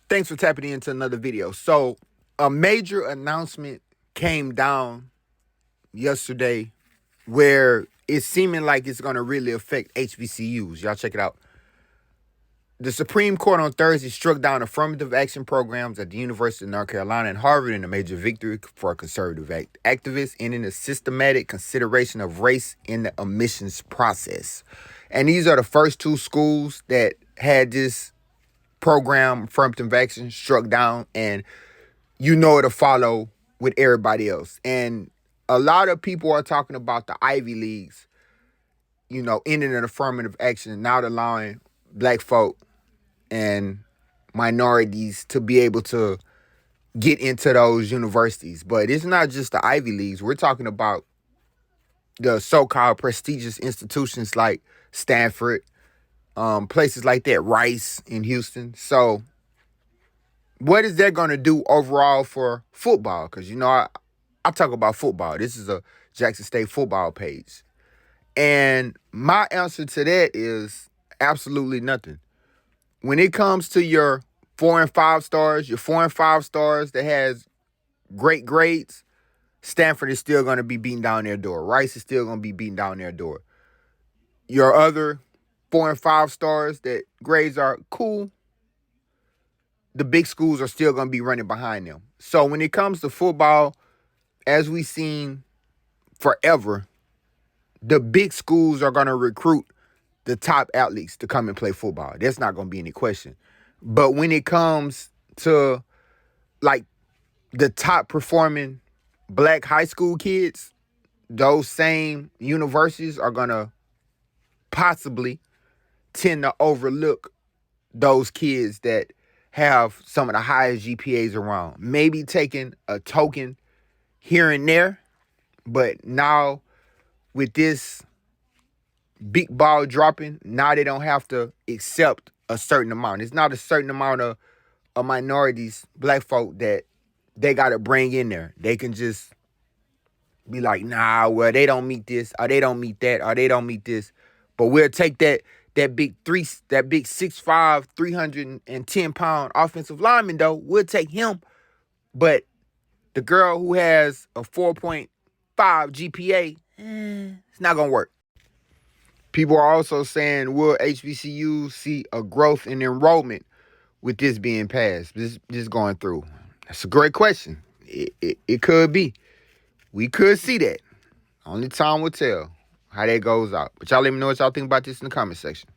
Thanks for tapping into another video. So a major announcement came down yesterday where it's seeming like it's going to really affect HBCUs. Y'all check it out. The Supreme Court on Thursday struck down affirmative action programs at the University of North Carolina and Harvard in a major victory for conservative activists and in a systematic consideration of race in the admissions process. And these are the first two schools that had this program, affirmative action, struck down, and you know it'll follow with everybody else. And a lot of people are talking about the Ivy Leagues, ending an affirmative action and not allowing black folk and minorities to be able to get into those universities. But it's not just the Ivy Leagues. We're talking about the so-called prestigious institutions like Stanford, places like that, Rice in Houston. So what is that going to do overall for football? Because, I talk about football. This is a Jackson State football page. And my answer to that is absolutely nothing. When it comes to your 4 and 5 stars, your 4 and 5 stars that has great grades, Stanford is still going to be beating down their door. Rice is still going to be beating down their door. Your other 4 and 5 stars that grades are cool, the big schools are still going to be running behind them. So when it comes to football, as we've seen forever, the big schools are going to recruit the top athletes to come and play football. That's not going to be any question. But when it comes to like the top performing black high school kids, those same universities are going to possibly tend to overlook those kids that have some of the highest GPAs around. Maybe taking a token here and there, but now with this big ball dropping, now they don't have to accept a certain amount. It's not a certain amount of minorities, black folk, that they got to bring in there. They can just be like, nah, well, they don't meet this, or they don't meet that, or they don't meet this. But we'll take that big 6'5", 310-pound offensive lineman, though. We'll take him. But the girl who has a 4.5 GPA, it's not going to work. People are also saying, will HBCUs see a growth in enrollment with this being passed, just going through? That's a great question. It could be. We could see that. Only time will tell how that goes out. But y'all let me know what y'all think about this in the comment section.